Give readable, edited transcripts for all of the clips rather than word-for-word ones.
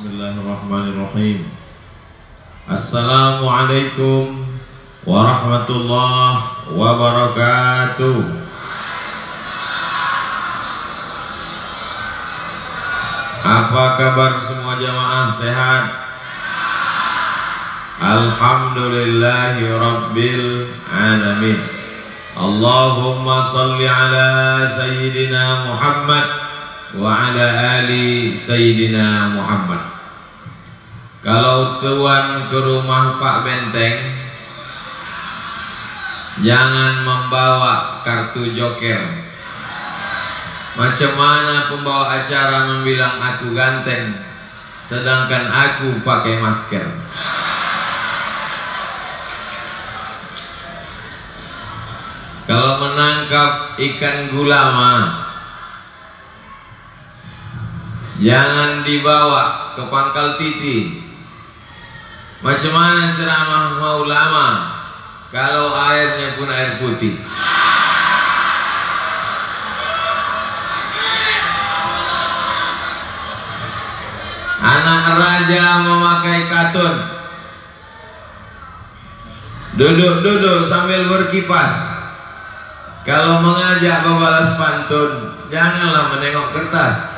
Bismillahirrahmanirrahim. Assalamualaikum warahmatullahi wabarakatuh. Apa kabar semua jamaah, sehat? Alhamdulillahi rabbil alamin. Allahumma salli ala sayyidina Muhammad wa ala ali sayyidina Muhammad. Kalau tuan ke rumah Pak Benteng, jangan membawa kartu joker. Macam mana pembawa acara membilang aku ganteng, sedangkan aku pakai masker? Kalau menangkap ikan gulama, jangan dibawa ke pangkal titi. Macam mana ceramah mau lama kalau airnya pun air putih? Anak raja memakai katun, duduk-duduk sambil berkipas. Kalau mengajak membalas pantun, janganlah menengok kertas.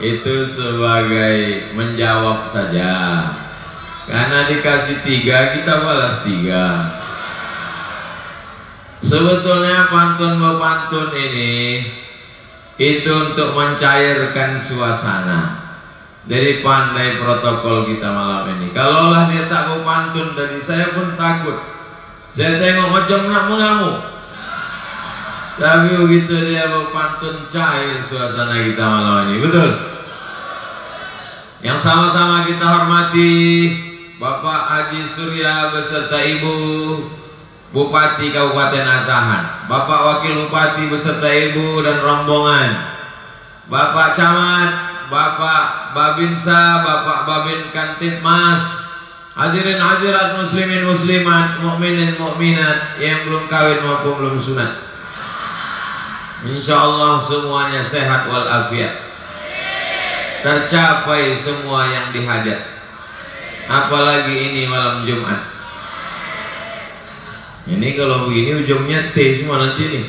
Itu sebagai menjawab saja, karena dikasih 3 kita balas 3. Sebetulnya pantun-pantun ini itu untuk mencairkan suasana. Jadi pandai protokol kita malam ini. Kalaulah dia tak mau pantun tadi, saya pun takut. Saya tengok macam nak mengamuk. Tapi begitu dia berpantun, cair suasana kita malam ini. Betul? Yang sama-sama kita hormati Bapak Haji Surya beserta Ibu Bupati Kabupaten Asahan, Bapak Wakil Bupati beserta Ibu dan rombongan, Bapak Camat, Bapak Babinsa, Bapak Babin Kantipmas, hadirin hadirat muslimin muslimat, mukminin mukminat yang belum kawin maupun belum sunat. Insyaallah semuanya sehat walafiat, tercapai semua yang dihajat. Apalagi ini malam Jumat. Ini kalau begini ujungnya T semua nanti nih.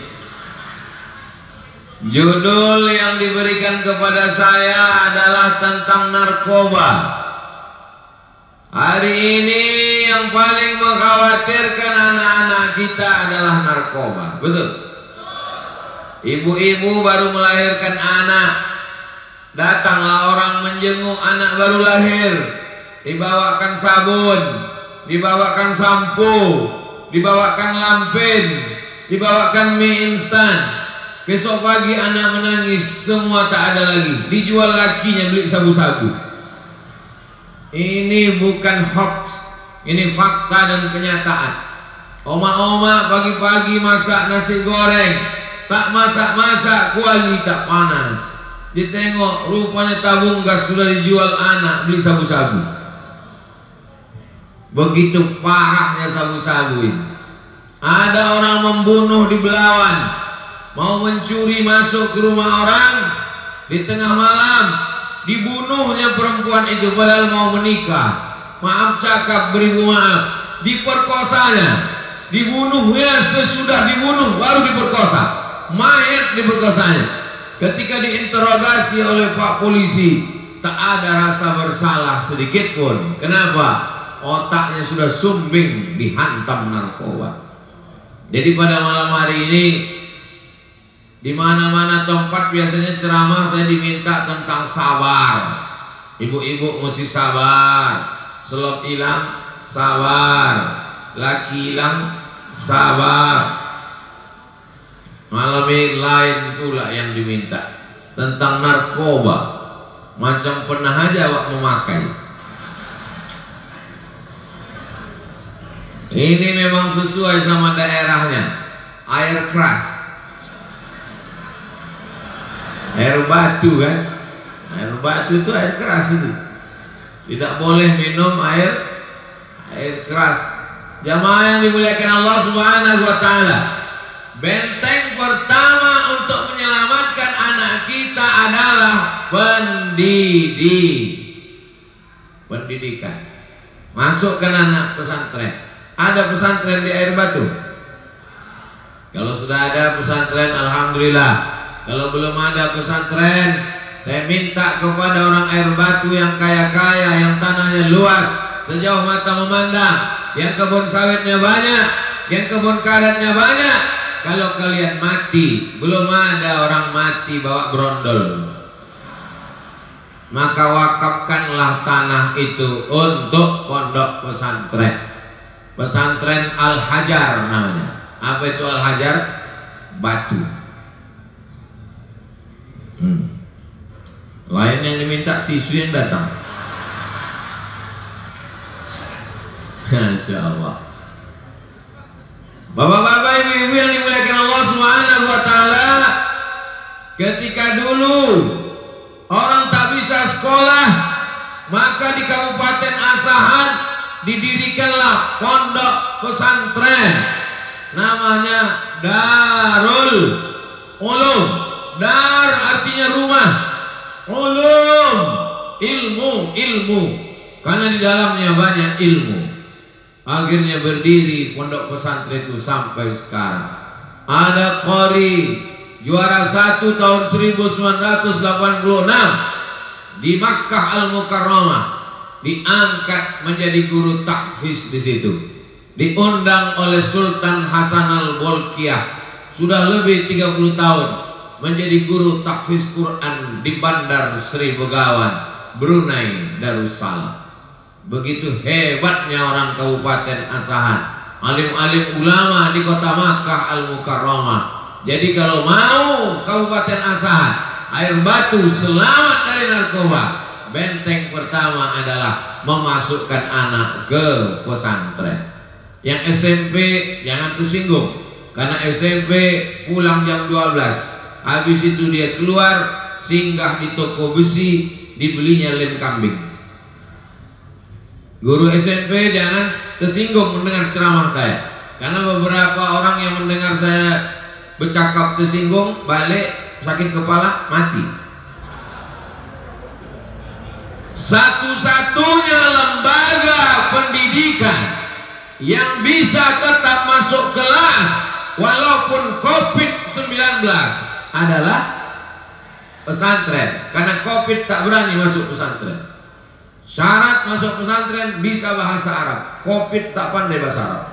Judul yang diberikan kepada saya adalah tentang narkoba. Hari ini yang paling mengkhawatirkan anak-anak kita adalah narkoba. Betul? Ibu-ibu baru melahirkan anak, datanglah orang menjenguk anak baru lahir, dibawakan sabun, dibawakan sampo, dibawakan lampin, dibawakan mie instan. Besok pagi anak menangis, semua tak ada lagi, dijual lakinya beli sabu-sabu. Ini bukan hoax, ini fakta dan kenyataan. Oma-oma pagi-pagi masak nasi goreng, tak masak-masak, kuali tak panas. Ditengok rupanya tabung gas sudah dijual anak beli sabu-sabu. Begitu parahnya sabu-sabu ini. Ada orang membunuh di Belawan, mau mencuri masuk ke rumah orang, di tengah malam dibunuhnya perempuan itu padahal mau menikah. Maaf cakap beribu maaf, diperkosanya, dibunuhnya sesudah dibunuh baru diperkosa, mayat diperkosanya. Ketika diinterogasi oleh Pak Polisi, tak ada rasa bersalah sedikit pun. Kenapa? Otaknya sudah sumbing dihantam narkoba. Jadi pada malam hari ini, di mana-mana tempat biasanya ceramah saya diminta tentang sabar. Ibu-ibu mesti sabar. Selop hilang, sabar. Laki hilang, sabar. Malam ini lain pula yang diminta tentang narkoba. Macam pernah aja awak memakai. Ini memang sesuai sama daerahnya. Air keras, air batu kan. Air batu itu air keras itu. Tidak boleh minum air keras. Jamaah yang dimuliakan Allah Subhanahu wa taala, benteng pertama kita adalah pendidikan. Masukkan anak pesantren. Ada pesantren di Air Batu? Kalau sudah ada pesantren, alhamdulillah. Kalau belum ada pesantren, saya minta kepada orang Air Batu yang kaya-kaya, yang tanahnya luas sejauh mata memandang, yang kebun sawitnya banyak, yang kebun karetnya banyak. Kalau kalian mati, belum ada orang mati bawa brondol, maka wakafkanlah tanah itu untuk pondok pesantren. Pesantren Al-Hajar namanya. Apa itu Al-Hajar? Batu. Lain yang diminta tisu yang datang. Masya Allah. Bapak-bapak, ibu-ibu yang dimuliakan Allah Subhanahu wa Ta'ala, ketika dulu orang tak bisa sekolah, maka di Kabupaten Asahan didirikanlah pondok pesantren namanya Darul Ulum. Dar artinya rumah, ulum ilmu, karena di dalamnya banyak ilmu. Akhirnya berdiri pondok pesantren itu sampai sekarang. Ada qori juara 1 tahun 1986 di Makkah Al-Mukarramah, diangkat menjadi guru tahfiz di situ. Diundang oleh Sultan Hasan Al-Bolkiah, sudah lebih 30 tahun menjadi guru tahfiz Quran di Bandar Sri Begawan, Brunei Darussalam. Begitu hebatnya orang Kabupaten Asahan, alim-alim ulama di kota Makkah Al-Mukarramah. Jadi kalau mau Kabupaten Asahan, Air Batu selamat dari narkoba, benteng pertama adalah memasukkan anak ke pesantren. Yang SMP jangan tersinggung, karena SMP pulang jam 12, habis itu dia keluar singgah di toko besi, dibelinya lem kambing. Guru SMP jangan tersinggung mendengar ceramah saya, karena beberapa orang yang mendengar saya bercakap tersinggung, balik sakit kepala, mati. Satu-satunya lembaga pendidikan yang bisa tetap masuk kelas walaupun COVID-19 adalah pesantren, karena COVID tak berani masuk pesantren. Syarat masuk pesantren bisa bahasa Arab, COVID tak pandai bahasa Arab.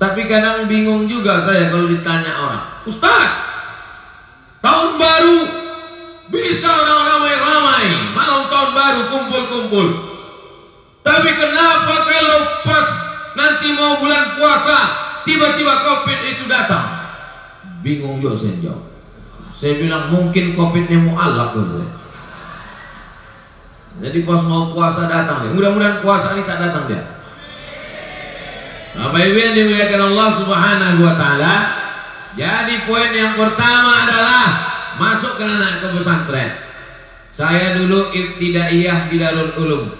Tapi kadang bingung juga saya kalau ditanya orang, Ustaz, tahun baru bisa orang ramai-ramai, malam tahun baru kumpul-kumpul. Tapi kenapa kalau pas nanti mau bulan puasa tiba-tiba COVID itu datang? Bingung juga saya jawab. Saya bilang mungkin COVID-nya mu'allaq gitu. Jadi pas mau puasa datang dia. Mudah-mudahan puasa ini tak datang dia. Bapak Ibu yang dimuliakan Allah Subhanahu wa Ta'ala, jadi poin yang pertama adalah masukkan anak ke pesantren. Saya dulu ibtidaiyah di Darul Ulum,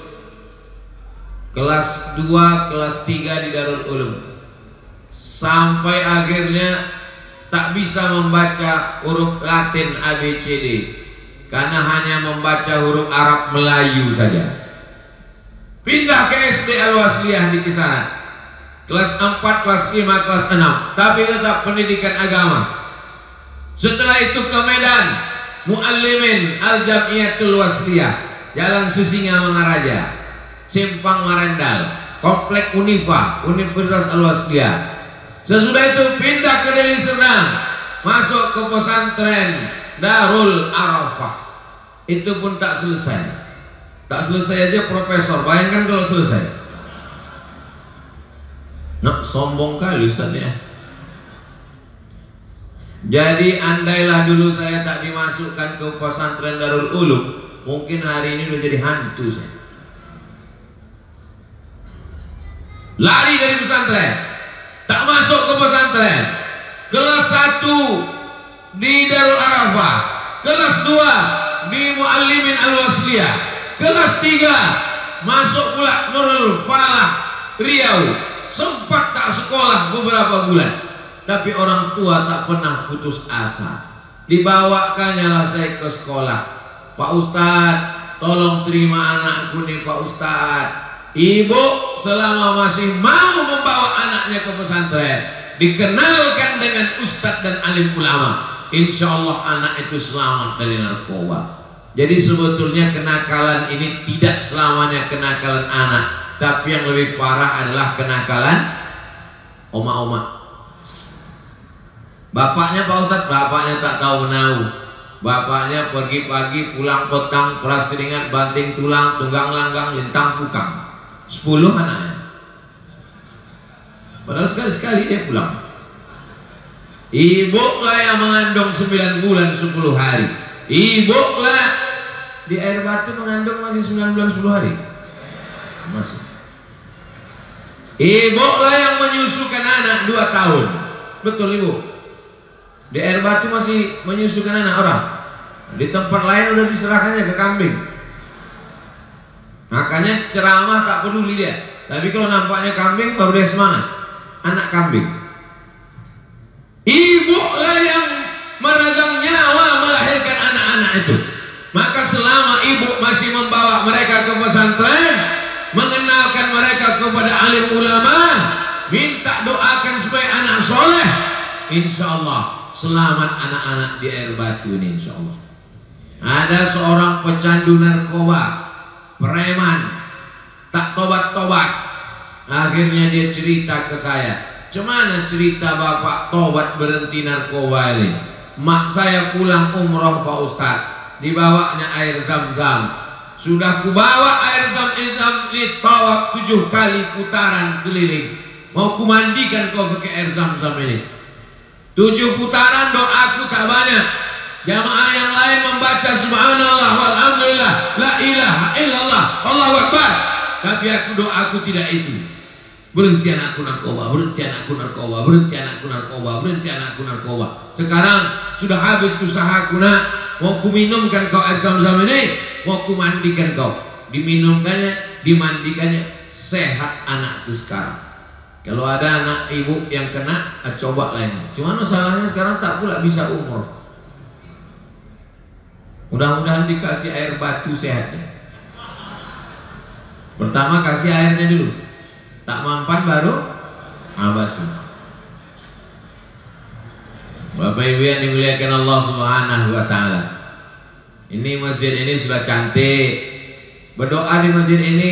kelas 2, kelas 3 di Darul Ulum, sampai akhirnya tak bisa membaca huruf Latin ABCD, karena hanya membaca huruf Arab Melayu saja. Pindah ke SD Al-Wasliyah di Kisaran, kelas 4, kelas 5, kelas 6, tapi tetap pendidikan agama. Setelah itu ke Medan, Muallimin Al-Jamiyatul Wasliyah, Jalan Susinga Mangaraja, Simpang Marendal, Komplek Unifa, Universitas Al-Wasliyah. Sesudah itu pindah ke Deli Serdang, masuk ke pesantren Darul Arafah. Itu pun tak selesai. Tak selesai aja profesor, bayangkan kalau selesai. Nak sombong kali Ustaz ya. Jadi andailah dulu saya tak dimasukkan ke pesantren Darul Ulum, mungkin hari ini udah jadi hantu saya. Lari dari pesantren, tak masuk ke pesantren. Kelas 1 di Darul Arafah, kelas 2 di Muallimin Al-Wasliyah, kelas 3 masuk pula Nurul Falah Riau. Sempat tak sekolah beberapa bulan. tapi orang tua tak pernah putus asa. Dibawakannya lah saya ke sekolah. Pak Ustadz, tolong terima anakku nih Pak Ustadz. Ibu selama masih mau membawa anaknya ke pesantren, dikenalkan dengan ustadz dan alim ulama, insya Allah anak itu selamat dari narkoba. Jadi sebetulnya kenakalan ini tidak selamanya kenakalan anak, tapi yang lebih parah adalah kenakalan oma-oma. Bapaknya Pak Ustadz, bapaknya tak tahu menahu. Bapaknya pergi pagi pulang petang, peras keringat, banting tulang, tunggang langgang, lintang pukang. 10 anaknya. Padahal sekali-sekali dia pulang. Ibu lah yang mengandung 9 bulan 10 hari. Ibu lah di Air Batu mengandung masih 9 bulan 10 hari. Masih. Ibu lah yang menyusukan anak 2 tahun. Betul ibu? Di Air Batu masih menyusukan anak orang. Di tempat lain udah diserahkannya ke kambing. Makanya ceramah tak peduli dia. Tapi kalau nampaknya kambing baru dia semangat. Anak kambing. Ibu lah yang meregang nyawa melahirkan anak-anak itu. Maka selama ibu masih membawa mereka ke pesantren, mengenalkan mereka kepada alim ulama, minta doakan supaya anak soleh, insya Allah selamat anak-anak di Air Batu ini insya Allah. Ada seorang pecandu narkoba, preman, tak tobat-tobat. Akhirnya dia cerita ke saya, "Cemana cerita bapak tobat berhenti narkoba ini? Mak saya pulang umroh Pak Ustadz, dibawanya air zam-zam. Sudah kubawa air zam-zam ditawab 7 kali putaran keliling. Mau kumandikan kau pakai air zam-zam ini. 7 putaran doaku tak banyak. Jamaah yang lain membaca subhanallah walhamdulillah la ilaha illallah Allahu akbar. Tapi doaku tidak itu. Berhenti anakku narkoba, berhenti anakku narkoba, berhenti anakku narkoba, berhenti anakku narkoba. Sekarang sudah habis usahaku nak. Mau ku minumkan kau air zam-zam ini, mau ku mandikan kau. Diminumkannya, dimandikannya, sehat anakku sekarang. Kalau ada anak ibu yang kena, coba lain. Cuma masalahnya sekarang tak pula bisa umur. Mudah-mudahan dikasih air batu sehatnya. Pertama kasih airnya dulu. Tak mampan baru batu. Bapak Ibu yang dimuliakan Allah Subhanahu wa taala. Ini masjid ini sudah cantik. Berdoa di masjid ini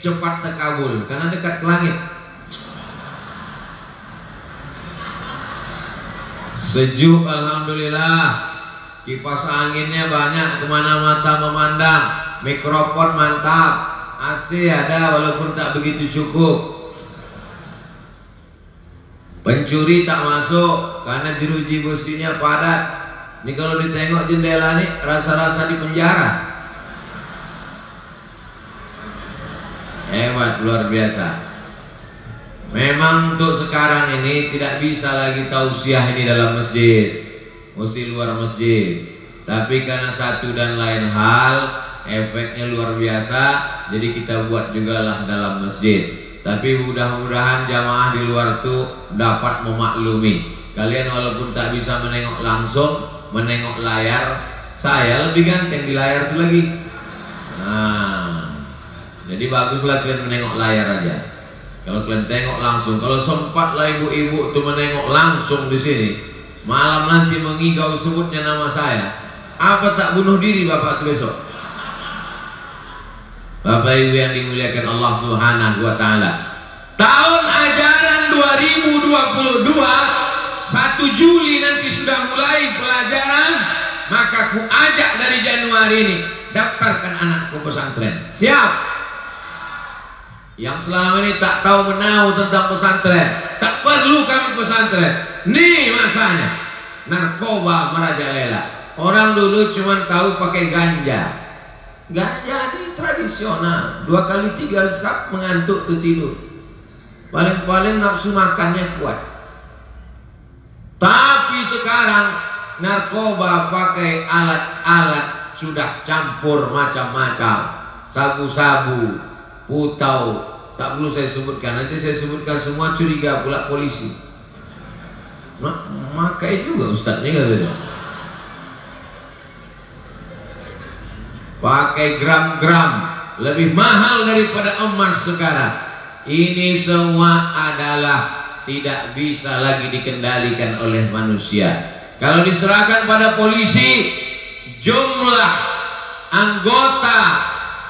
cepat terkabul karena dekat ke langit. Sejuk alhamdulillah. Kipas anginnya banyak kemana mata memandang. Mikrofon mantap. AC ada walaupun tak begitu cukup. Pencuri tak masuk karena jeruji besinya padat. Ini kalau ditengok jendela nih rasa-rasa di penjara. Hebat luar biasa. Memang untuk sekarang ini tidak bisa lagi tausiah ini dalam masjid, mesti luar masjid. Tapi karena satu dan lain hal efeknya luar biasa, jadi kita buat juga lah dalam masjid. Tapi mudah-mudahan jamaah di luar tuh dapat memaklumi. Kalian walaupun tak bisa menengok langsung, menengok layar, saya lebih ganteng di layar tuh lagi. Nah, jadi baguslah kalian menengok layar aja. Kalau kalian tengok langsung, kalau sempat lah ibu-ibu tuh menengok langsung di sini, malam nanti mengigau sebutnya nama saya. Apa tak bunuh diri bapak tuh besok? Bapak Ibu yang dimuliakan Allah Subhanahu wa taala. Tahun ajaran 2022 1 Juli nanti sudah mulai pelajaran, maka ku ajak dari Januari ini daftarkan anak ke pesantren. Siap? Yang selama ini tak tahu menahu tentang pesantren, tak perlu kami pesantren. Nih masanya. Narkoba merajalela. Orang dulu cuma tahu pakai ganja. Ganja ini tradisional, 2 kali 3 sap mengantuk tuh tidur. Paling-paling nafsu makannya kuat. Tapi sekarang narkoba pakai alat-alat sudah campur macam-macam. Sabu-sabu, putau, tak perlu saya sebutkan. Nanti saya sebutkan semua curiga pula polisi. Makai juga ustadznya katanya. Pakai gram-gram, lebih mahal daripada emas sekarang. Ini semua adalah tidak bisa lagi dikendalikan oleh manusia. Kalau diserahkan pada polisi, jumlah anggota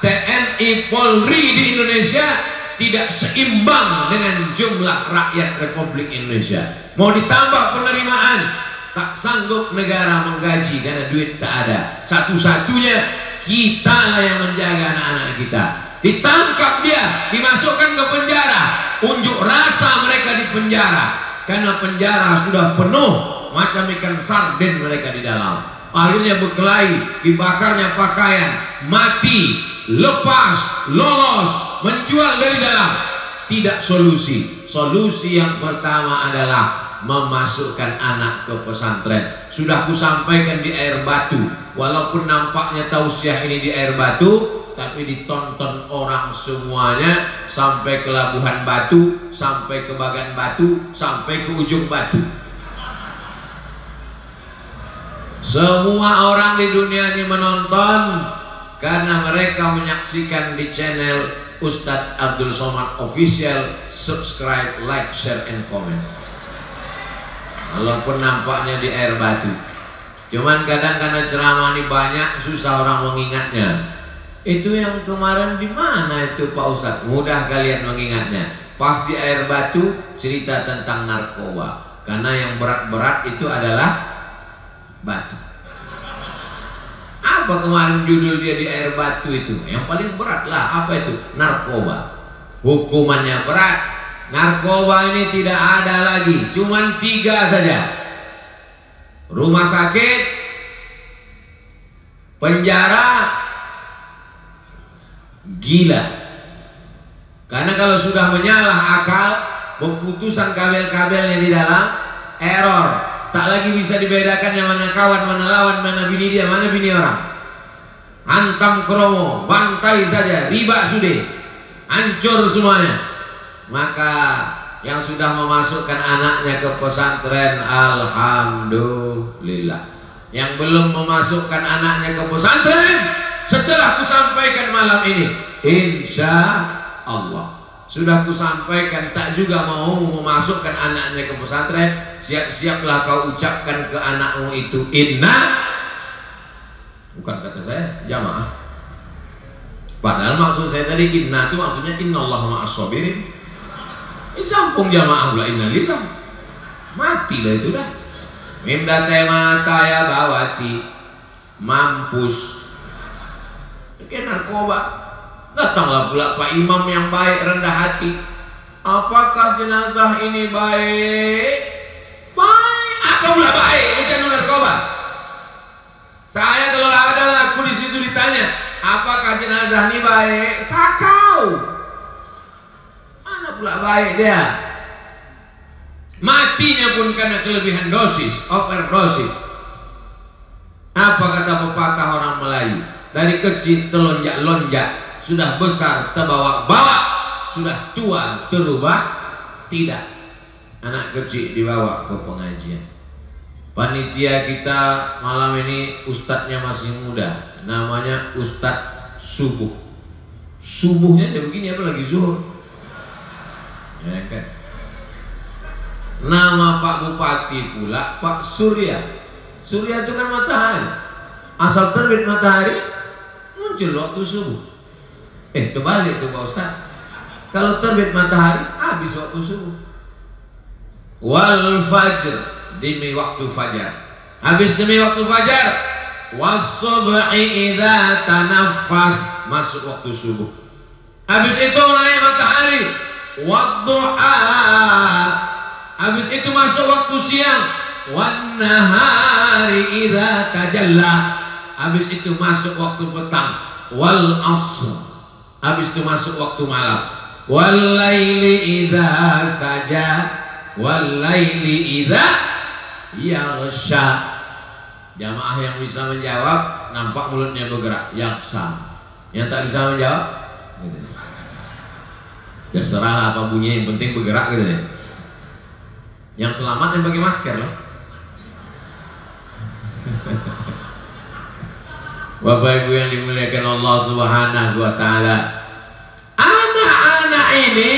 TNI Polri di Indonesia tidak seimbang dengan jumlah rakyat Republik Indonesia. Mau ditambah penerimaan, tak sanggup negara menggaji karena duit tak ada. Satu-satunya kita yang menjaga anak-anak kita. Ditangkap dia, dimasukkan ke penjara, unjuk rasa mereka di penjara karena penjara sudah penuh macam ikan sarden mereka di dalam. Akhirnya berkelahi, dibakarnya pakaian, mati, lepas, lolos, menjual dari dalam. Tidak solusi. Solusi yang pertama adalah memasukkan anak ke pesantren. Sudah kusampaikan di Air Batu, walaupun nampaknya tausiah ini di Air Batu, tapi ditonton orang semuanya sampai ke Labuhan Batu, sampai ke Bagan Batu, sampai ke ujung Batu. Semua orang di dunia ini menonton karena mereka menyaksikan di channel Ustadz Abdul Somad Official. Subscribe, like, share, and comment. Walaupun nampaknya di Air Batu, cuman kadang karena ceramah ini banyak, susah orang mengingatnya. Itu yang kemarin di mana itu Pak Ustadz? Mudah kalian mengingatnya. Pas di Air Batu cerita tentang narkoba, karena yang berat-berat itu adalah batu. Apa kemarin judul dia di Air Batu itu? Yang paling berat lah, apa itu? Narkoba. Hukumannya berat. Narkoba ini tidak ada lagi, cuman 3 saja. Rumah sakit, penjara, gila. Karena kalau sudah menyalah akal, keputusan kabel-kabelnya di dalam error. Tak lagi bisa dibedakan yang mana kawan, mana lawan, mana bini dia, mana bini orang. Hantam kromo, bantai saja, riba sudah, hancur semuanya. Maka yang sudah memasukkan anaknya ke pesantren, alhamdulillah. Yang belum memasukkan anaknya ke pesantren, setelah kusampaikan malam ini, insya Allah sudah kusampaikan, tak juga mau memasukkan anaknya ke pesantren. Siap-siaplah kau ucapkan ke anakmu itu inna, bukan kata saya, jamaah. Padahal maksud saya tadi inna itu maksudnya innallaha ma'as-sabirin. Ini sampung jamaah pula innalillah. Matilah itu dah. Mimda tema taya bawati mampus. Kayak narkoba. Datanglah pula Pak Imam yang baik, rendah hati. Apakah jenazah ini baik? Baik. Apa pula baik? Bukan narkoba. Saya kalau ada laku di situ ditanya, apakah jenazah ini baik? Sakau. Mana pula baik dia? Matinya pun karena kelebihan dosis, overdosis. Apa kata pepatah orang Melayu? Dari kecil telonjak-lonjak, sudah besar terbawa-bawa, sudah tua terubah tidak. Anak kecil dibawa ke pengajian. Panitia kita malam ini ustadznya masih muda, namanya Ustadz Subuh. Subuhnya jam begini apa lagi zuhur? Ya kan? Nama Pak Bupati pula Pak Surya. Surya itu kan matahari. Asal terbit matahari muncul waktu subuh. Terbalik tuh Pak Ustaz. Kalau terbit matahari habis waktu subuh. Wal fajr, demi waktu fajar. Habis demi waktu fajar. Was-subhi idza tanaffas, masuk waktu subuh. Habis itu naik matahari. Wadduha, habis itu masuk waktu siang. Wan nahari idza tajalla, habis itu masuk waktu petang. Wal asr, habis itu masuk waktu malam. Wal laili idza saja, wal laili idza yaghsha. Jamaah yang bisa menjawab nampak mulutnya bergerak, yaghsha. Yang tak bisa menjawab ya serah apa bunyinya, yang penting bergerak gitu ya. Yang selamat yang pakai masker loh. Bapak Ibu yang dimuliakan Allah Subhanahu wa taala. Anak-anak ini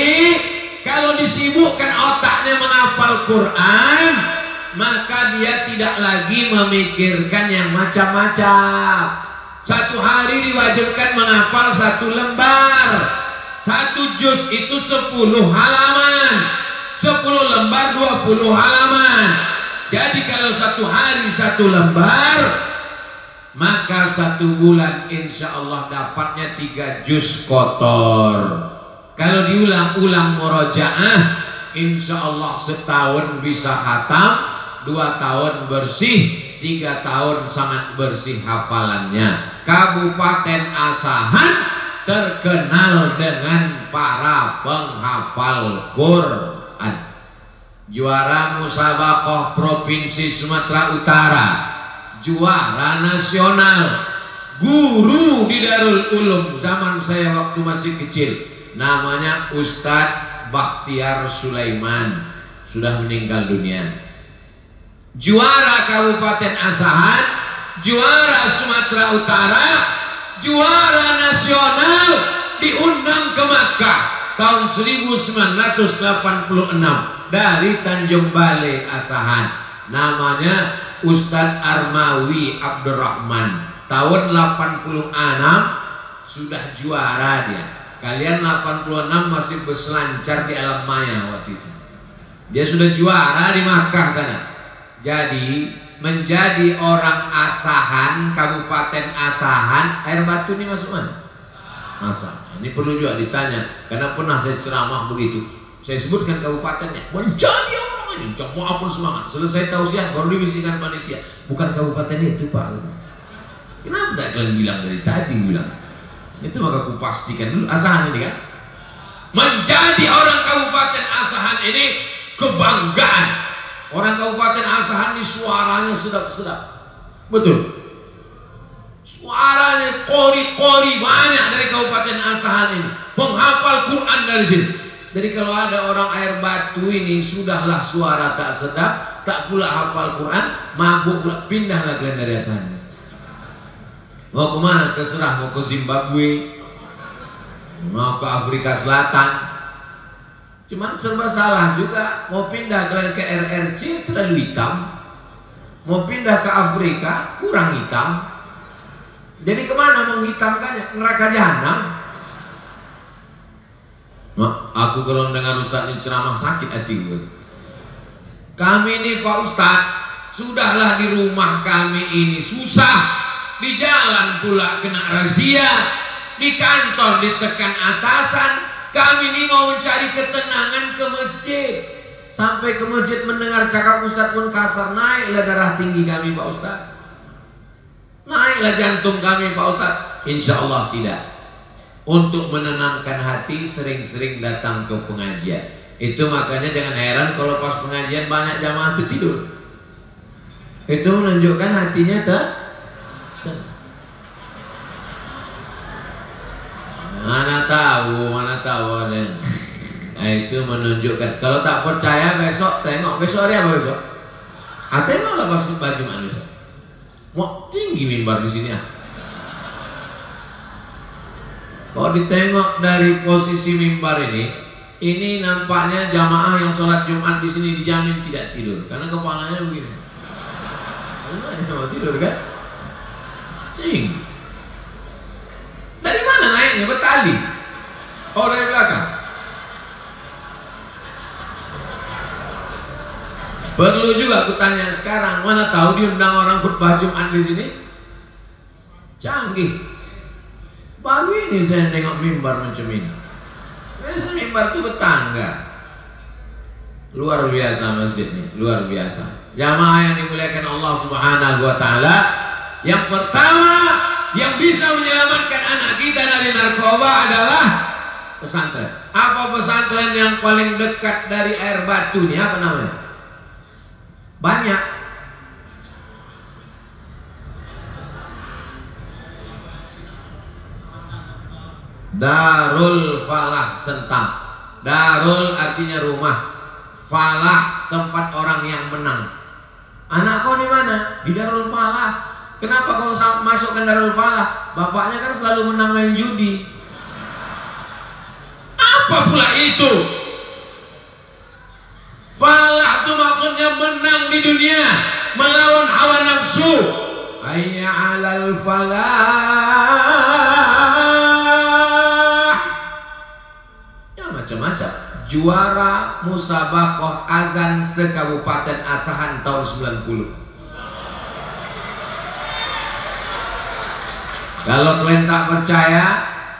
kalau disibukkan otaknya menghafal Quran, maka dia tidak lagi memikirkan yang macam-macam. Satu hari diwajibkan menghafal 1 lembar. 1 juz itu 10 halaman. 10 lembar 20 halaman. Jadi kalau 1 hari 1 lembar, maka 1 bulan insya Allah dapatnya 3 juz kotor. Kalau diulang-ulang murojaah, insya Allah setahun bisa khatam, 2 tahun bersih, 3 tahun sangat bersih hafalannya. Kabupaten Asahan terkenal dengan para penghafal Quran. Juara musabaqah Provinsi Sumatera Utara, juara nasional, guru di Darul Ulum zaman saya waktu masih kecil, namanya Ustadz Bakhtiar Sulaiman, sudah meninggal dunia. Juara Kabupaten Asahan, juara Sumatera Utara, juara nasional, diundang ke Makkah tahun 1986 dari Tanjung Balai Asahan. Namanya Ustadz Armawi Abdurrahman. Tahun 86 sudah juara dia. Kalian 86 masih berselancar di alam maya waktu itu. Dia sudah juara di Makkah sana. Jadi menjadi orang Asahan, Kabupaten Asahan. Air Batu ini masuk mana? Asahan. Ini perlu juga ditanya, karena pernah saya ceramah begitu. Saya sebutkan kabupatennya, menjadi orang ini, mau apa semangat. Selesai tausiah baru dibisikkan panitia, bukan kabupaten itu Pak. Kenapa tak kalian bilang dari tadi bilang? Itu maka aku pastikan dulu Asahan ini kan. Menjadi orang Kabupaten Asahan ini kebanggaan. Orang Kabupaten Asahan ini suaranya sedap-sedap. Betul. Suaranya kori-kori banyak dari Kabupaten Asahan ini. Penghafal Quran dari sini. Jadi kalau ada orang Air Batu ini sudahlah suara tak sedap, tak pula hafal Quran, mabuk pula, pindahlah kalian dari Asahan. Mau kemana? Terserah, mau ke Zimbabwe, mau ke Afrika Selatan. Cuman serba salah juga. Mau pindah kalian ke RRC terlalu hitam, mau pindah ke Afrika kurang hitam. Jadi kemana menghitamkannya? Neraka jahanam. Aku kalau dengar Ustaz ini ceramah sakit hati gue. Kami ini Pak Ustaz, sudahlah di rumah kami ini susah, di jalan pula kena razia, di kantor ditekan atasan. Kami ini mau mencari ketenangan ke masjid. Sampai ke masjid mendengar cakap Ustaz pun kasar, naiklah darah tinggi kami Pak Ustaz, naiklah jantung kami Pak Ustaz. Insya Allah tidak. Untuk menenangkan hati sering-sering datang ke pengajian. Itu makanya jangan heran kalau pas pengajian banyak jamaah itu tidur. Itu menunjukkan hatinya mana tahu ada. Nah, itu menunjukkan. Kalau tak percaya besok tengok. Besok hari apa besok? Tengoklah pas baju manusia. Mau tinggi mimbar di sini ah. Kalau ditengok dari posisi mimbar ini nampaknya jamaah yang sholat Jumat di sini dijamin tidak tidur karena kepalanya begini. Mana mau tidur kan? Cing. Dari mana naiknya? Betali. Oh, dari belakang. Perlu juga aku tanya sekarang, mana tahu diundang orang khutbah Jumat di sini? Canggih. Baru ini saya tengok mimbar macam ini. Biasa mimbar itu bertangga. Luar biasa masjid ini, luar biasa. Jamaah yang dimuliakan Allah Subhanahu wa taala, yang pertama yang bisa menyelamatkan anak kita dari narkoba adalah pesantren. Apa pesantren yang paling dekat dari Air Batu ini? Apa namanya? Banyak. Darul Falah Sentang. Darul artinya rumah, Falah, tempat orang yang menang. Anak kau di mana? Di Darul Falah. Kenapa kau masukkan Darul Falah? Bapaknya kan selalu menang main judi. Apa pula itu? Falah itu maksudnya menang di dunia, melawan hawa nafsu. Hayya 'alal falah. Ya macam-macam. Juara musabaqah azan se-Kabupaten Asahan tahun 90. Kalau kalian tak percaya,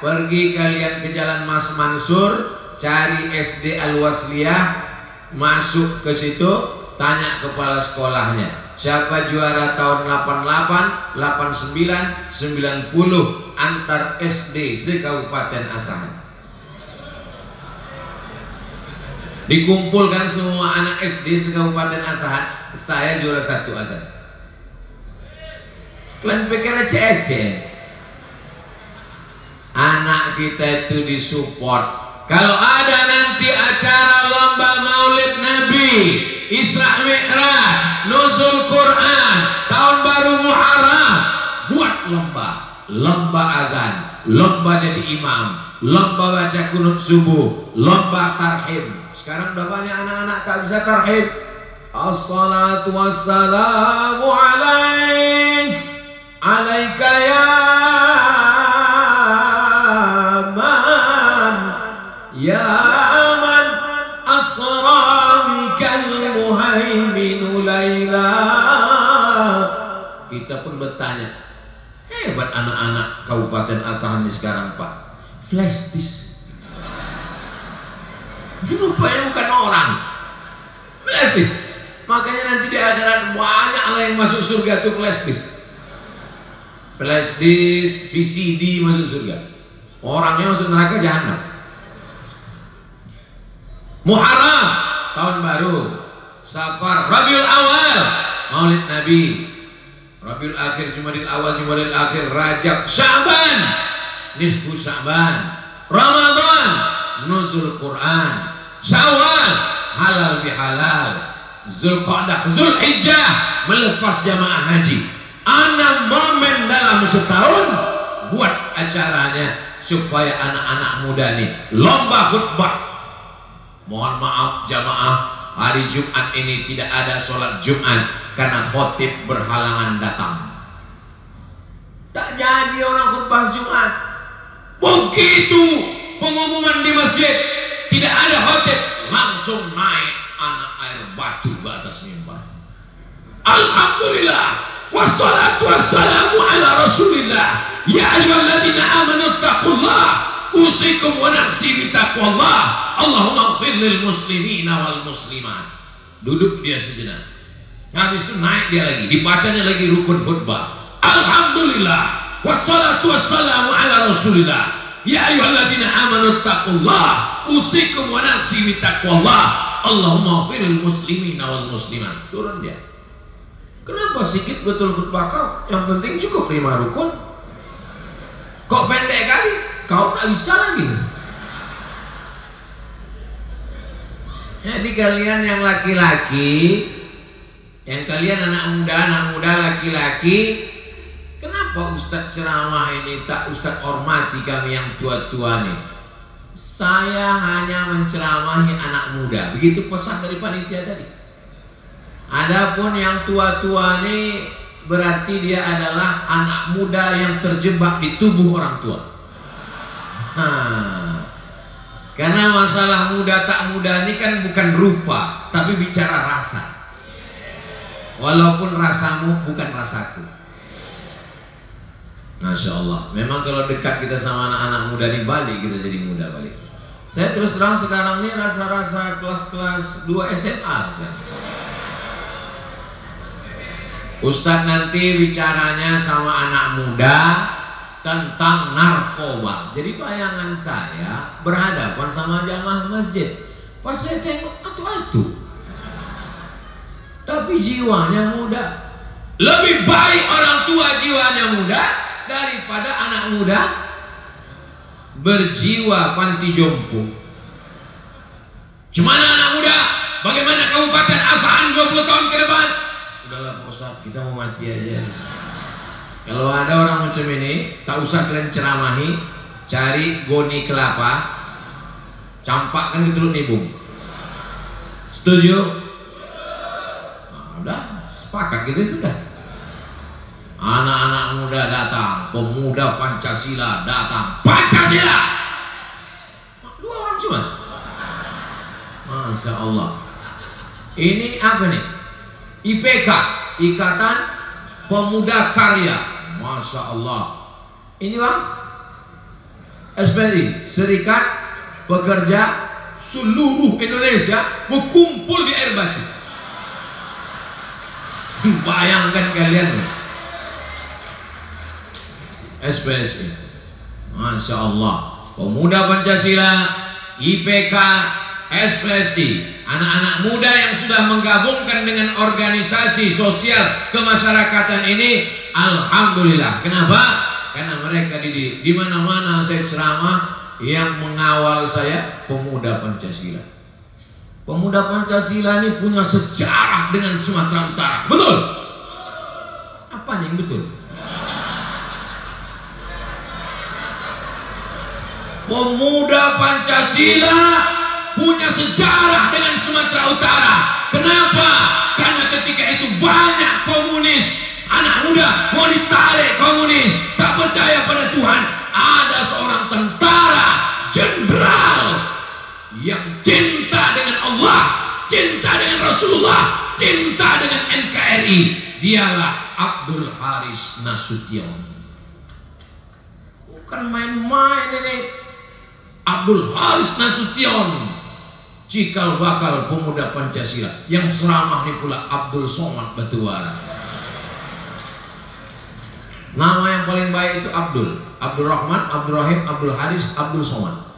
pergi kalian ke Jalan Mas Mansur, cari SD Al-Wasliyah, masuk ke situ, tanya kepala sekolahnya, siapa juara tahun 88, 89, 90 antar SD se-Kabupaten Asahan. Dikumpulkan semua anak SD se-Kabupaten Asahan, saya juara 1 azan. Kalian pikir ece-ece? Anak kita itu disupport. Kalau ada nanti acara lomba Maulid Nabi, Isra Mi'raj, Nuzul Quran, Tahun Baru Muharram, buat lomba azan, lomba jadi imam, lomba baca kunut subuh, lomba tarhib. Sekarang udah banyak anak-anak tak bisa tarhib. Assalatu wassalamu alaika ya ya man asra bikal muhaiminu laila. Kita pun bertanya, hebat anak-anak Kabupaten Asahan sekarang Pak, flash disk. Rupanya bukan orang, flash disk. Makanya nanti di akhirat banyak lah yang masuk surga tuh flash disk. Flash disk, VCD masuk surga, orangnya masuk neraka jahanam. Muharram, tahun baru. Safar, Rabiul Awal, Maulid Nabi. Rabiul Akhir, Jumadil Awal, Jumadil Akhir, Rajab, Sya'ban, nisfu Sya'ban, Ramadan, Nuzul Quran, Syawal, halal bihalal, Zulqa'dah, Zulhijjah, melepas jamaah haji. 6 momen dalam setahun buat acaranya supaya anak-anak muda nih lomba khutbah. Mohon maaf jamaah, hari Jumat ini tidak ada sholat Jumat karena khotib berhalangan datang. Tak jadi orang khutbah Jumat. Begitu pengumuman di masjid tidak ada khotib, langsung naik anak air batu ke atas mimbar. Alhamdulillah, wassalatu wassalamu ala Rasulillah. Ya ayyuhalladzina amanu taqullah, usikum wa nafsi bitaqwallah. Allahumma ighfir lil muslimina wal muslimat. Duduk dia sejenak. Habis itu naik dia lagi, dibacanya lagi rukun khutbah. Alhamdulillah, wassalatu wassalamu ala Rasulillah. Ya ayyuhalladzina amanu taqullah, usikum wa nafsi bitaqwallah. Allahumma ighfir lil muslimina wal muslimat. Turun dia. Kenapa sikit betul khutbah kau? Yang penting cukup 5 rukun. Kok pendek kali? Kau tak bisa lagi. Jadi kalian yang laki-laki, yang kalian anak muda laki-laki, kenapa Ustadz ceramah ini tak Ustadz hormati kami yang tua-tua nih? Saya hanya menceramahi anak muda, begitu pesan dari panitia tadi. Adapun yang tua-tua ini berarti dia adalah anak muda yang terjebak di tubuh orang tua. Karena masalah muda tak muda ini kan bukan rupa, tapi bicara rasa. Walaupun rasamu bukan rasaku. Masya Allah. Memang kalau dekat kita sama anak-anak muda di Bali, kita jadi muda balik. Saya terus terang sekarang ini rasa-rasa kelas-kelas 2 SMA. Ustadz nanti bicaranya sama anak muda tentang narkoba. Jadi bayangan saya berhadapan sama jamaah masjid. Pas saya tengok atu-atu, tapi jiwanya muda. Lebih baik orang tua jiwanya muda daripada anak muda berjiwa panti jompo. Cuman anak muda Bagaimana Kabupaten Asahan 20 tahun ke depan? Udahlah Pak Ustaz, kita mau mati aja. Kalau ada orang macam ini, tak usah kalian ceramahi, cari goni kelapa, campakkan ke Teluk Nibung. Setuju? Nah, udah sepakat gitu itu dah. Anak-anak muda datang, pemuda Pancasila datang, Pancasila. Dua orang cuma. Masya Allah. Ini apa nih? IPK, Ikatan Pemuda Karya. Masya Allah. Ini bang, SPI, Serikat Pekerja Seluruh Indonesia berkumpul di Air Batu. Bayangkan kalian nih. SPSI, Masya Allah. Pemuda Pancasila, IPK, SPSI, anak-anak muda yang sudah menggabungkan dengan organisasi sosial kemasyarakatan ini, alhamdulillah. Kenapa? Karena mereka dididik. Di mana-mana saya ceramah, yang mengawal saya pemuda Pancasila. Pemuda Pancasila ini punya sejarah dengan Sumatera Utara. Betul? Apa yang betul? Pemuda Pancasila punya sejarah dengan Sumatera Utara. Kenapa? Karena ketika itu banyak komunis, anak muda mau ditarik komunis, tak percaya pada Tuhan. Ada seorang tentara jenderal yang cinta dengan Allah, cinta dengan Rasulullah, cinta dengan NKRI. Dialah Abdul Haris Nasution. Bukan main-main ini. Abdul Haris Nasution, cikal bakal pemuda Pancasila. Yang ceramah ini pula Abdul Somad Batuara. Nama yang paling baik itu Abdul Rahman, Abdul Rahim, Abdul Haris, Abdul Somad.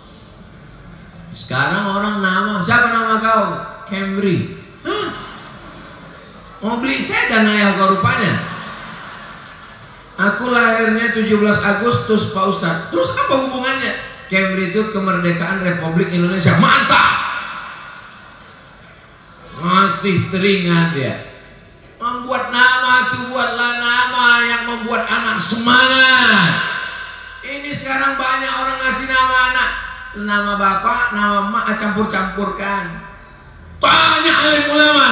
Sekarang orang nama, siapa nama kau? Camry. Hah? Mau beli sedan ayah kau rupanya. Aku lahirnya 17 Agustus Pak Ustadz. Terus apa hubungannya? Camry itu kemerdekaan Republik Indonesia. Mantap. Masih teringat dia. Membuat nama itu, buatlah nama yang membuat anak semangat. Ini sekarang banyak orang ngasih nama anak, nama bapak, nama emak campur-campurkan. Tanya alim ulama.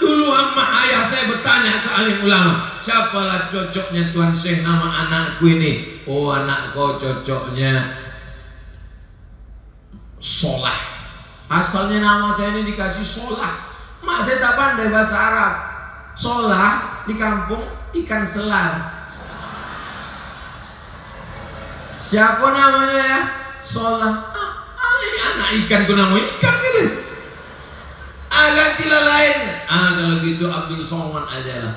Dulu emak ayah saya bertanya ke alim ulama, siapalah cocoknya Tuan Syekh nama anakku ini? Oh, anak kau cocoknya Solah. Asalnya nama saya ini dikasih Solah. Mak saya tak pandai bahasa Arab. Solah di kampung ikan selar. Siapa namanya ya? Solah. Anak ikan ku nama ikan gitu. Gantilah lain. Kalau gitu Abdul Somad aja lah.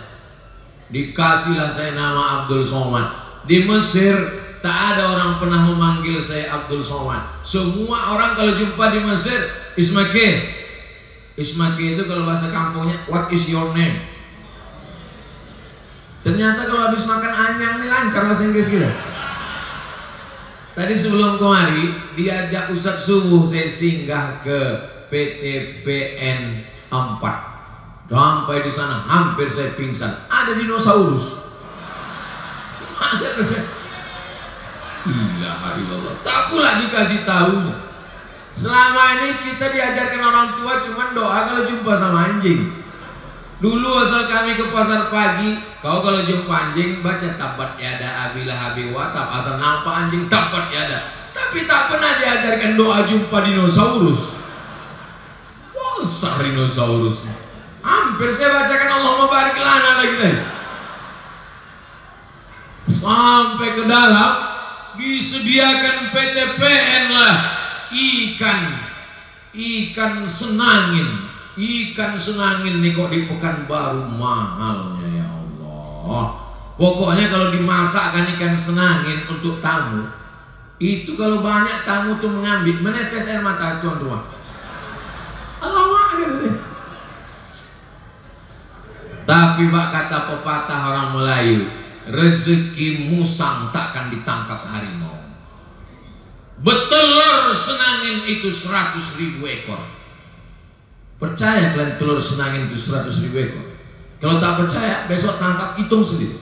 Dikasihlah saya nama Abdul Somad. Di Mesir tak ada orang pernah memanggil saya Abdul Somad. Semua orang kalau jumpa di Mesir, Ismaki. Ismaki itu kalau bahasa kampungnya, what is your name? Ternyata kalau habis makan anyang ini lancar bahasa Inggris gitu. Tadi sebelum kemari diajak Ustadz Subuh saya singgah ke PTPN 4. Sampai di sana hampir saya pingsan. Ada dinosaurus. Ilaha. Tak pula dikasih tahu. Selama ini kita diajarkan orang tua cuma doa kalau jumpa sama anjing. Dulu asal kami ke pasar pagi, kau kalau jumpa anjing baca tabat yada abilah habi watab. Asal nampak anjing tabat yada. Tapi tak pernah diajarkan doa jumpa dinosaurus. Besar dinosaurus. Hampir saya bacakan Allahumma barik lana lagi tadi. Sampai ke dalam disediakan PTPN lah. Ikan senangin nih kok di Pekanbaru, mahalnya ya Allah. Pokoknya kalau dimasakkan ikan senangin untuk tamu, itu kalau banyak tamu tuh mengambil, menetes air mata tuan rumah. Allah gitu. Tapi Pak, kata pepatah orang Melayu, rezeki musang takkan ditangkap harimau. Betelur senangin itu 100.000 ekor. Percaya kalian telur senangin itu 100.000 ekor? Kalau tak percaya, besok tangkap, hitung sendiri.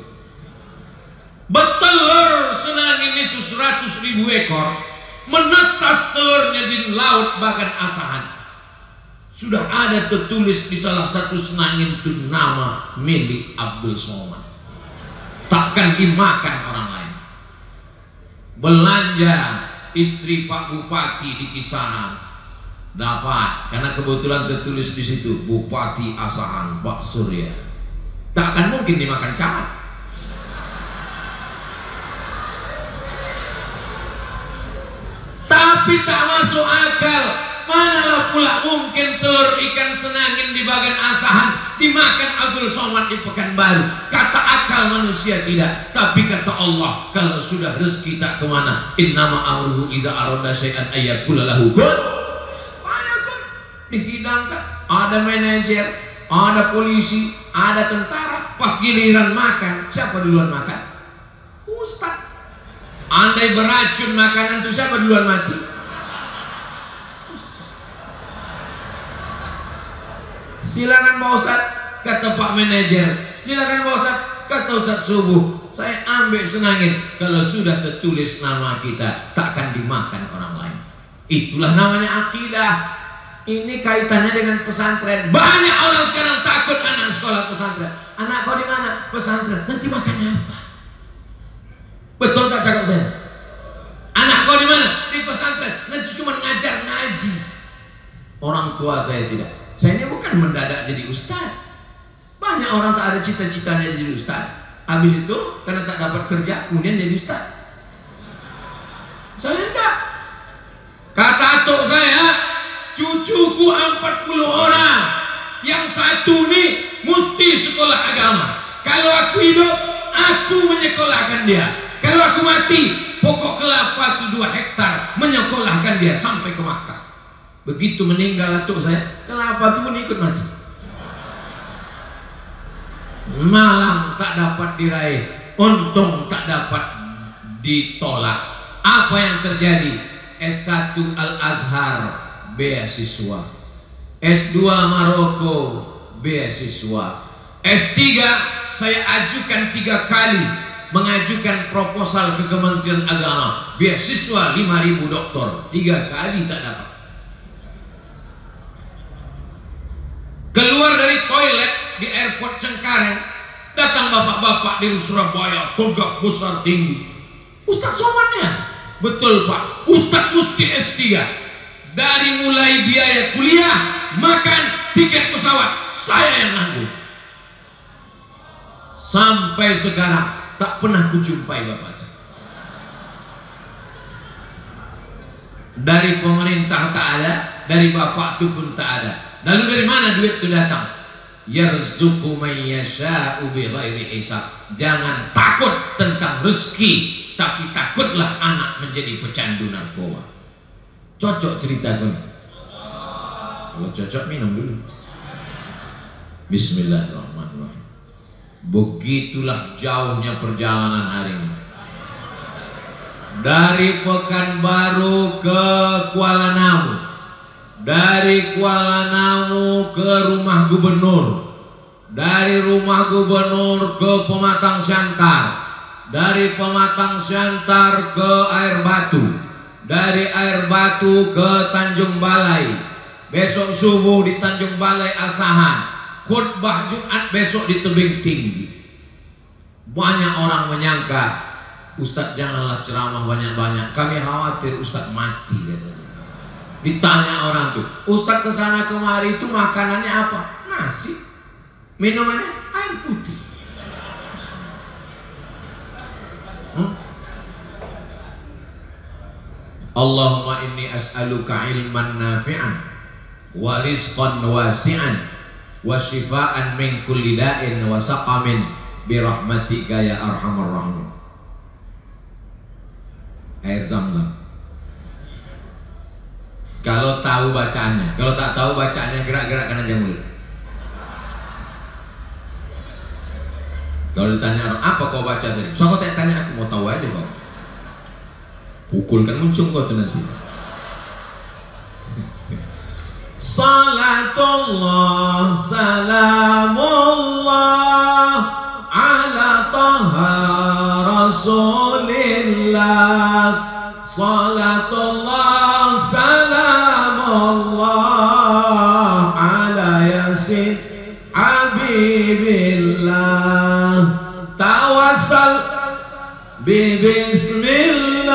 Betelur senangin itu 100.000 ekor, menetas telurnya di laut bahkan Asahan. Sudah ada tertulis di salah satu senangin itu nama milik Abdul Somad. Takkan dimakan orang lain. Belanja istri Pak Bupati di Kisanan dapat, karena kebetulan tertulis di situ Bupati Asahan Pak Surya. Tak akan mungkin dimakan camat. Tapi tak masuk akal. Manalah pula mungkin telur ikan senangin di bagian Asahan dimakan Abdul Somad di Pekanbaru. Kata akal manusia tidak, tapi kata Allah, kalau sudah rezeki tak kemana. Innama amruhu iza arada syai'an ayyakula lahu kun fayakun. Dihidangkan, ada manajer, ada polisi, ada tentara. Pas giliran makan, siapa duluan makan? Ustaz. Andai beracun makanan itu, siapa duluan mati? Silakan Pak Ustaz, kata Pak manajer. Silakan Pak Ustaz, kata Ustaz Subuh. Saya ambil senangin. Kalau sudah tertulis nama kita, takkan dimakan orang lain. Itulah namanya akidah. Ini kaitannya dengan pesantren. Banyak orang sekarang takut anak sekolah pesantren. Anak kau di mana? Pesantren. Nanti makannya apa? Betul tak cakap saya? Anak kau di mana? Di pesantren. Nanti cuma ngajar ngaji. Orang tua saya tidak. Saya ini bukan mendadak jadi ustaz. Banyak orang tak ada cita-citanya jadi ustaz. Habis itu karena tak dapat kerja kemudian jadi ustaz. Saya enggak. Kata atuk saya, cucuku 40 orang, yang satu nih mesti sekolah agama. Kalau aku hidup, aku menyekolahkan dia. Kalau aku mati, pokok kelapa itu 2 hektar, menyekolahkan dia sampai ke Makkah. Begitu meninggal atuk saya, kelapa itu pun ikut mati. Malang tak dapat diraih, untung tak dapat ditolak. Apa yang terjadi? S1 Al-Azhar beasiswa, S2 Maroko beasiswa, S3 saya ajukan 3 kali, mengajukan proposal ke Kementerian Agama, beasiswa 5.000 doktor, 3 kali tak dapat. Keluar dari toilet di airport Cengkareng, datang bapak-bapak di Surabaya, tegak besar tinggi. Ustaz Somadnya? Betul Pak, Ustaz mesti S3. Dari mulai biaya kuliah, makan, tiket pesawat, saya yang nanggung. Sampai sekarang tak pernah kujumpai bapak. Dari pemerintah tak ada, dari bapak itu pun tak ada. Lalu dari mana duit itu datang? Yarzuqu man yasha'u bighairi hisab. Jangan takut tentang rezeki, tapi takutlah anak menjadi pecandu narkoba. Cocok cerita gue. Kalau cocok minum dulu. Bismillahirrahmanirrahim. Begitulah jauhnya perjalanan hari ini. Dari Pekanbaru ke Kuala Namu, dari Kuala Namu ke rumah gubernur, dari rumah gubernur ke Pematang Siantar, dari Pematang Siantar ke Air Batu, dari Air Batu ke Tanjung Balai, besok subuh di Tanjung Balai Asahan, khutbah Jumat besok di Tebing Tinggi. Banyak orang menyangka, Ustadz janganlah ceramah banyak-banyak, kami khawatir Ustadz mati katanya. Ditanya orang tuh, Ustadz kesana kemari itu makanannya apa? Nasi. Minumannya air putih. Allahumma inni as'aluka ilman nafi'an wa rizqan wasi'an wa shifaan min kulli da'in wa saqamin bi rahmatika ya arhamar rahimin. Air Zam-Zam. Kalau tahu bacaannya, kalau tak tahu bacaannya gerak-gerakkan aja mulut. Kalau ditanya orang, apa kau baca tadi? So kau tanya aku, mau tahu aja kau. Pukulkan muncung kau tuh nanti. Salatullah salamullah ala taha rasulillah. Salatullah salamullah ala yasin habibillah. Tawassal bismillah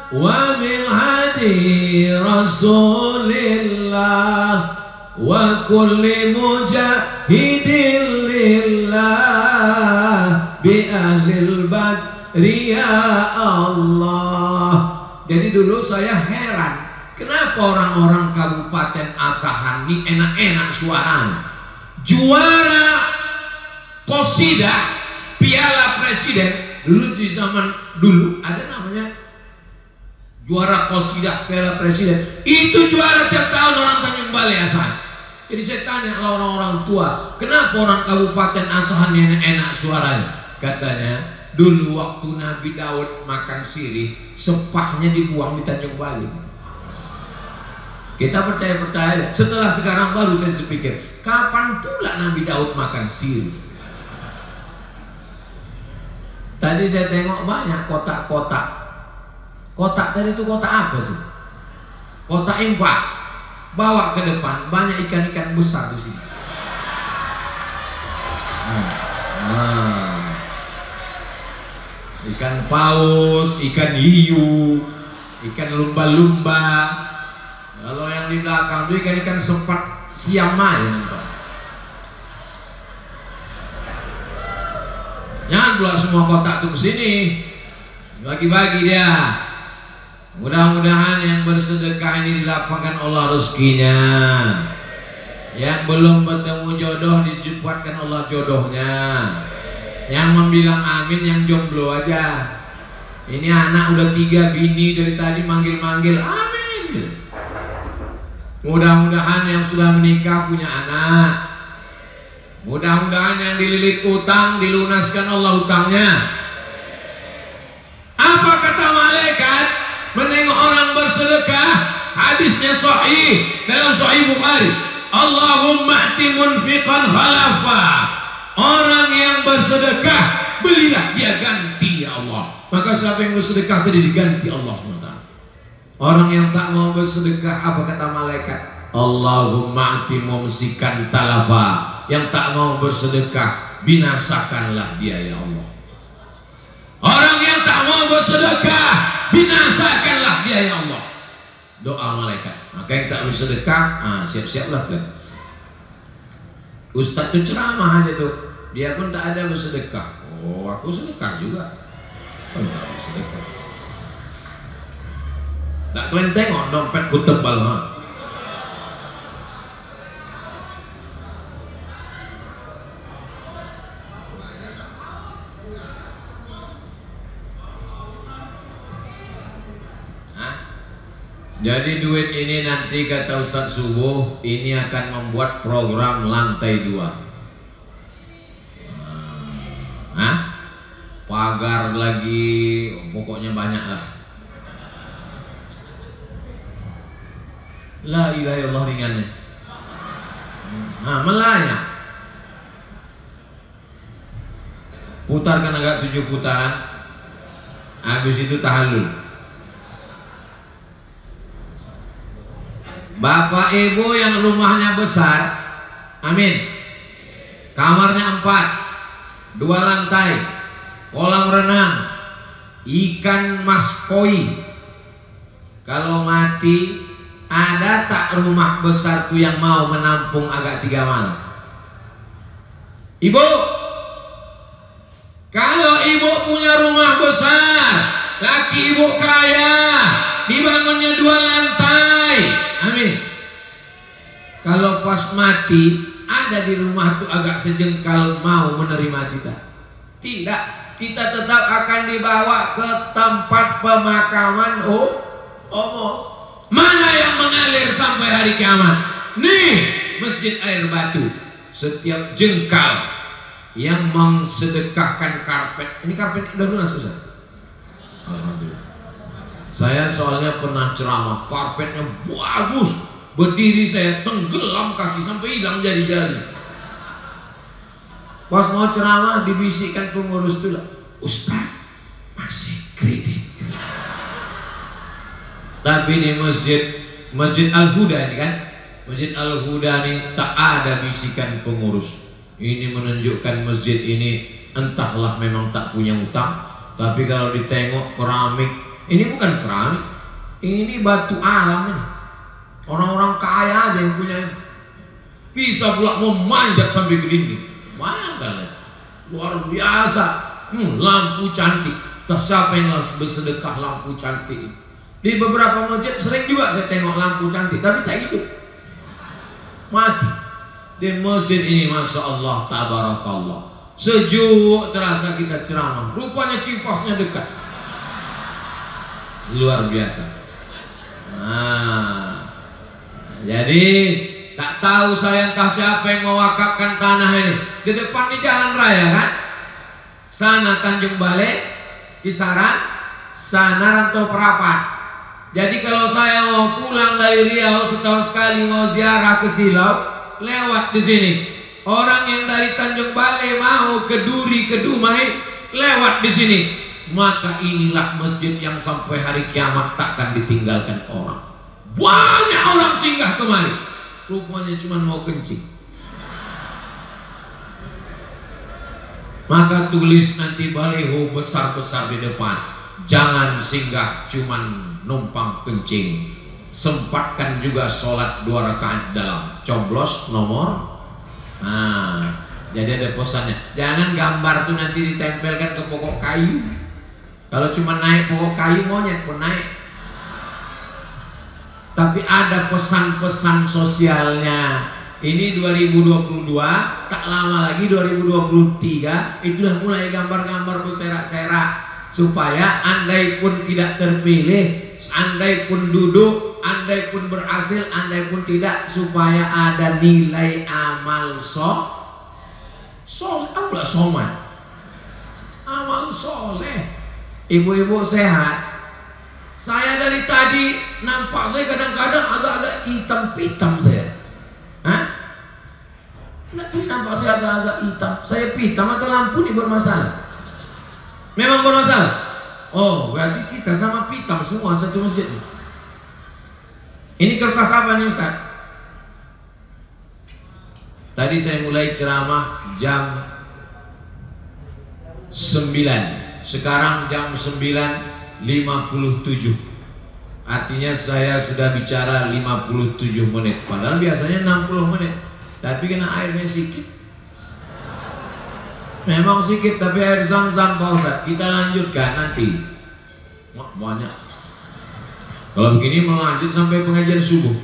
wa bil hadi rasulillah wa kulli mujahidin lillah bi ahlil badri ya Allah. Jadi dulu saya heran, kenapa orang-orang Kabupaten Asahan ini enak-enak suaranya, juara qasidah Piala Presiden. Dulu di zaman dulu ada namanya juara qasidah Piala Presiden, itu juara tiap tahun orang Tanjung Balai Asahan. Jadi saya tanya kalau orang-orang tua, kenapa orang Kabupaten Asahan ini enak suaranya? Katanya dulu waktu Nabi Daud makan sirih, sepahnya dibuang di Tanjung Balai. Kita percaya-percaya. Setelah sekarang baru saya berpikir, kapan pula Nabi Daud makan sirih? Tadi saya tengok banyak kotak-kotak. Kotak tadi itu kotak apa tuh? Kotak infak. Bawa ke depan, banyak ikan-ikan besar di sini. Ikan paus, ikan hiu, ikan lumba-lumba. Kalau yang di belakang itu ikan-ikan sepat siamai. Jangan pula semua kotak tuh kesini, bagi-bagi dia. Mudah-mudahan yang bersedekah ini dilapangkan Allah rezekinya. Yang belum bertemu jodoh dijemputkan Allah jodohnya. Yang membilang amin yang jomblo aja. Ini anak udah 3 bini dari tadi manggil-manggil amin. Mudah-mudahan yang sudah menikah punya anak. Mudah-mudahan yang dililit utang dilunaskan Allah utangnya. Apa kata malaikat menengok orang bersedekah? Hadisnya sahih dalam Sahih Bukhari. Allahumma ati munfiqan khalafa. Orang yang bersedekah, belilah dia ganti ya Allah. Maka siapa yang bersedekah tadi diganti Allah SWT. Orang yang tak mau bersedekah, apa kata malaikat? Allahumma ati mumsikan talafa. Yang tak mau bersedekah, binasakanlah dia ya Allah. Orang yang tak mau bersedekah, binasakanlah dia ya Allah. Doa malaikat. Maka yang tak bersedekah, siap-siaplah kan. Ustadz itu ceramah aja tuh, dia pun tak ada bersedekah. Oh, aku sedekah juga. Oh, tak bersedekah. Tak kalian tengok dompetku tebal ha? Jadi duit ini nanti kata Ustadz Subuh ini akan membuat program lantai 2. Pagar lagi, pokoknya banyak lah. La ilaha illallah ringannya. Melayang. Putarkan agak 7 putaran. Habis itu tahallul. Bapak ibu yang rumahnya besar, amin, kamarnya 4, 2 lantai, kolam renang, ikan mas koi. Kalau mati, ada tak rumah besar tuh yang mau menampung agak 3 malam? Ibu, kalau ibu punya rumah besar, laki ibu kaya, dibangunnya 2 lantai, amin. Kalau pas mati ada di rumah tuh agak sejengkal mau menerima kita? Tidak, kita tetap akan dibawa ke tempat pemakaman mana yang mengalir sampai hari kiamat. Nih Masjid Air Batu, setiap jengkal yang mensedekahkan karpet. Ini karpet udah lunas Ustaz? Alhamdulillah. Saya soalnya pernah ceramah, karpetnya bagus, Berdiri saya tenggelam kaki sampai hilang jari-jari. Pas mau ceramah dibisikkan pengurus itu, Ustaz masih kredit. Tapi di Masjid Al-Huda ini kan, Masjid Al-Huda ini tak ada bisikan pengurus. Ini menunjukkan masjid ini entahlah memang tak punya utang. Tapi kalau ditengok keramik, ini bukan keramik, ini batu alam ini. Orang-orang kaya aja yang punya. Bisa pula memanjat sampai ke dinding. Bayangkan, luar biasa. Lampu cantik. Tak siapa yang harus bersedekah lampu cantik. Di beberapa masjid sering juga saya tengok lampu cantik, tapi tak hidup, mati. Di masjid ini Masya Allah, tabarakallah, sejuk terasa kita ceramah. Rupanya kipasnya dekat. Luar biasa. Nah, jadi tak tahu saya entah siapa yang mewakafkan tanah ini. Di depan di jalan raya kan, sana Tanjung Balai, Kisaran, sana Rantau Perapat. Jadi kalau saya mau pulang dari Riau setahun sekali mau ziarah ke Silau, lewat di sini. Orang yang dari Tanjung Balai mau ke Duri, ke Dumai, lewat di sini. Maka inilah masjid yang sampai hari kiamat takkan ditinggalkan orang. Banyak orang singgah kemari. Rupanya cuma mau kencing. Maka tulis nanti baliho besar-besar di depan. Jangan singgah cuman numpang kencing. Sempatkan juga sholat 2 rakaat dalam. Coblos nomor. Nah, jadi ada pesannya. Jangan gambar tuh nanti ditempelkan ke pokok kayu. Kalau cuma naik pokok kayu monyet pun naik. Tapi ada pesan-pesan sosialnya. Ini 2022, tak lama lagi 2023, itulah mulai gambar-gambar berserak-serak supaya andai pun tidak terpilih, andai pun duduk, andai pun berhasil, andai pun tidak, supaya ada nilai amal soleh, apalah soman, amal soleh. Ibu-ibu sehat. Saya dari tadi nampak saya kadang-kadang agak-agak hitam-pitam saya. Hah? Nanti nampak saya agak-agak hitam. Saya pitam atau lampu ini bermasalah? Memang bermasalah? Oh, berarti kita sama pitam semua satu masjid. Ini kertas apa nih Ustaz? Tadi saya mulai ceramah jam 9. Sekarang jam 9.57. Artinya saya sudah bicara 57 menit. Padahal biasanya 60 menit. Tapi kena airnya sedikit. Memang sedikit, tapi air zam-zam Pak Ustaz. Kita lanjutkan nanti. Wah, banyak. Kalau begini melanjut sampai pengajian subuh.